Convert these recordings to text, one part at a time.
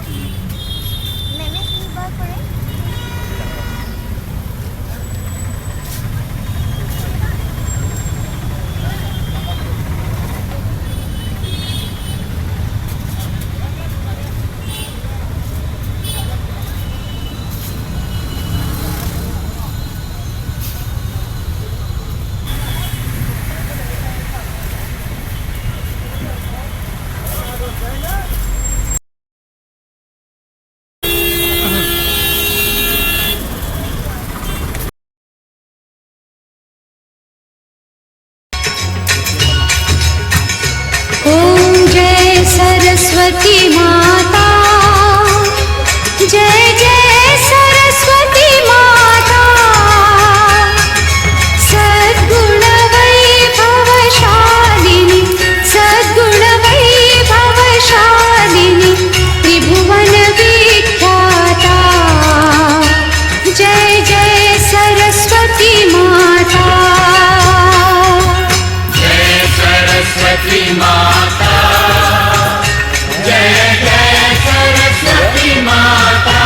मैंने की बार पढ़े ओम जय सरस्वती माता, जय जय सरस्वती माता, सद्गुण वैभवशालिनी, सद्गुण वैभवशालिनी, त्रिभुवन विख्याता, जय जय सरस्वती माता। सरस्वती माता, जय जय सरस्वती माता,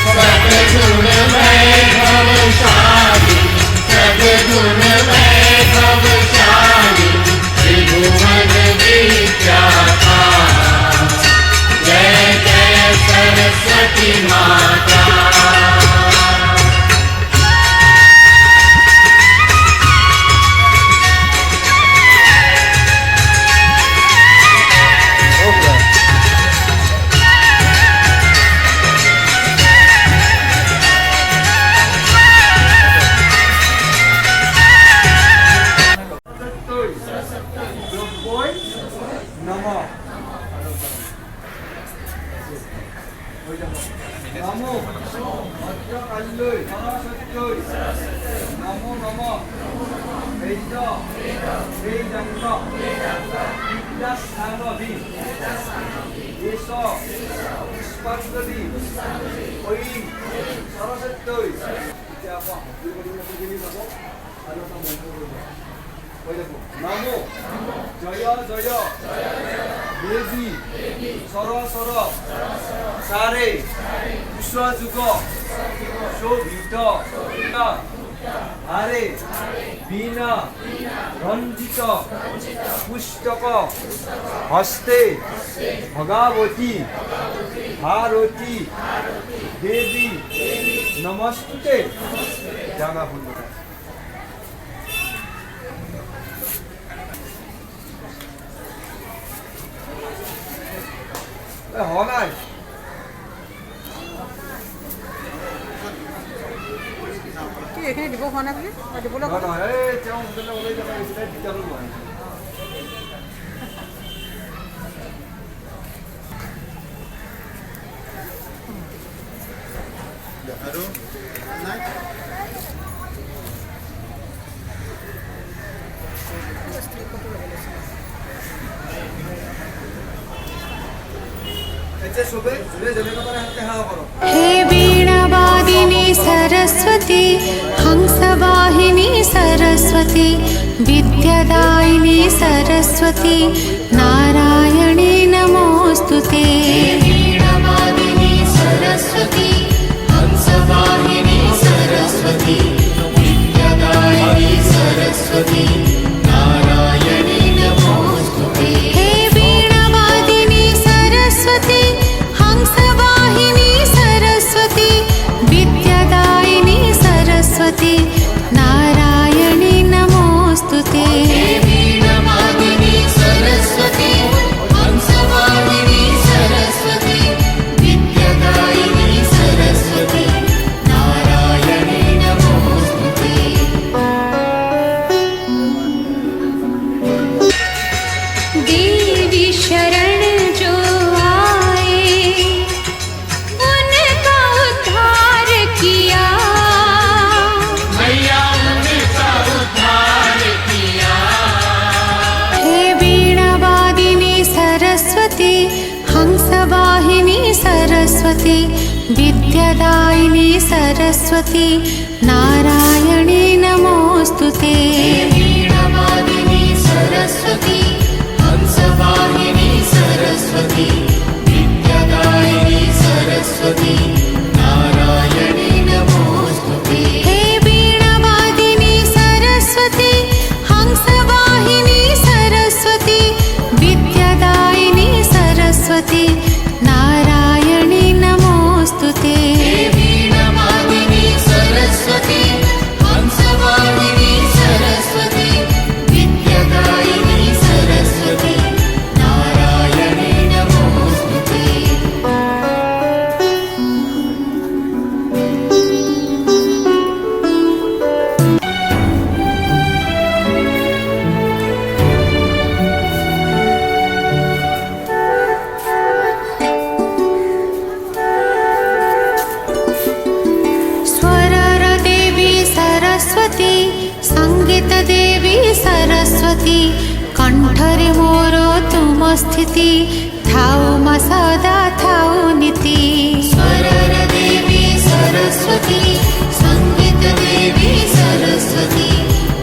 सद्गुण वैभवशालिनी, सद्गुण वैभवशालिनी, त्रिभुवन विख्याता, जय जय सरस्वती माता। नमो भद्रकाल्यै सरस्वत्यै नमो नमः वेद वेदांग विद्यास्थानभि एष पुष्पाञ्जलि ऐं सरस्वत्यै এতিয়া आपण দুই যাব আলোচনা বন্ধ কৰিব কৈ দেখো নমো জয় জয় দেবী সর সর সারে বিশ্বযুগ শোভিত হারে বীণা রঞ্জিত পুস্তক হস্তে ভগাবতী ভারতী দেবী নমস্তুতে জানা ভুল হনাই এখানে দিব হোৱা নাই বুলি দিবলৈ নহয় তেওঁ সোনকালে ওলাই যাব লাগিছিলে দিগদাৰ নহয় আৰু নাই हे वीणावादिनी सरस्वती, हंसवाहिनी सरस्वती, विद्यादायिनी सरस्वती, नारायणी नमोस्तुते। वीणावादिनी सरस्वती, हंसवाहिनी सरस्वती, विद्यादायिनी सरस्वती, नारायणी नमोस्तुते। हे वीणावादिनी सरस्वती, हंसवाहिनी सरस्वती, विद्यादायिनी सरस्वती, नारायणी नमोस्तुते। वीणावादिनी सरस्वती, हंसवाहिनी सरस्वती, विद्यादायिनी सरस्वती, नारायणी नमोस्तुते। देवी शरण जो आए, उनका उद्धार किया, मैया उनका उद्धार किया। हे वीणावादिनी सरस्वती, हंसवाहिनी सरस्वती, विद्यादायिनी सरस्वती, नारायणी नमोस्तुते। वीणावादिनी सरस्वती, हंसवाहिनी सरस्वती, स्थिति थाऊ मा सदा थाऊ नीति स्वरर देवी सरस्वती संगीत देवी सरस्वती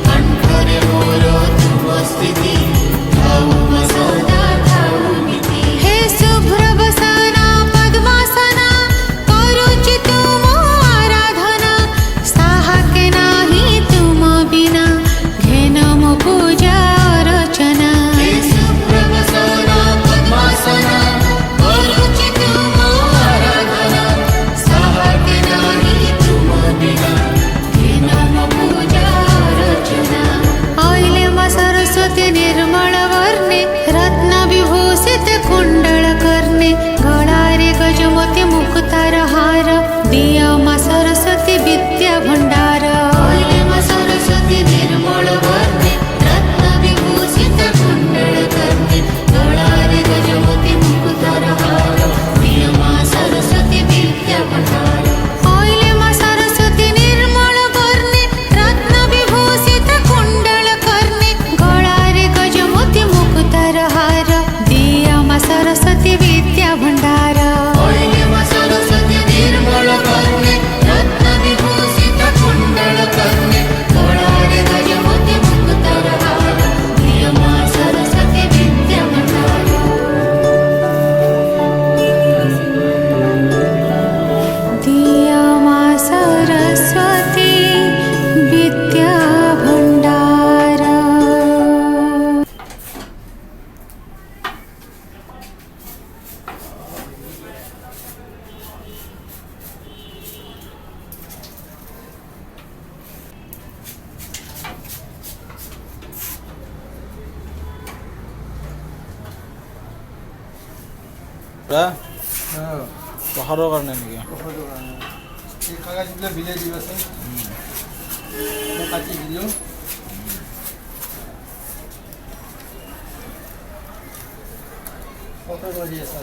कंठरे मोर तुम स्थिति थाऊ मा सदा थाऊ नीति हे शुभ्रवसना पद्मासना करुचि तुम आराधना साहके नाही तुम बिना घेन मो पूजा अर्चना हे सुप्रभसना पद्मासना करुचि तुम आराधना साहके नाही तुम बिना घेन मो पूजा अर्चना अहिले मा सरस्वती निर्मल वर्णे रत्न विभूषित कुंडल कर्णे गळारे गजमोती मुक्तार हार दिय मा सरस्वती विद्या भंडार अहिले मा सरस्वती निर्मल वर्णे रत्न विभूषित कुण्डल कर्णे गळारे गजमोती मुकुतार हार प्रिय मा सरस्वती विद्या भंडार अहिले मा सरस्वती निर्मल वर्णे रत्न विभूषित कुंडल कर्णे गळारे गजमोती मुक्तार हार दिय मा सरस्वती विद्या भंडार अहिले मा सरस्वती निर्मल वर्णे रत्न विभूषित कुण्डल कर्णे गळारे गजमोती मुकुतार हार प्रिय मा सरस्वती विद्या भंडार दिय मा सरस्वती विद्या भंडार পাহাৰৰ কাৰণে নেকি এই কাগজবিলাক বিলাই দিবাচোন মই কাটি দিলোঁ ফটো কৰি আছা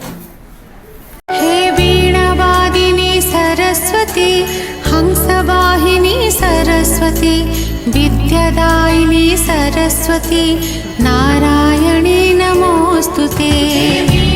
हे वीणावादिनी सरस्वती हंसवाहिनी सरस्वती विद्यादायिनी सरस्वती नारायणी नमोऽस्तुते देवी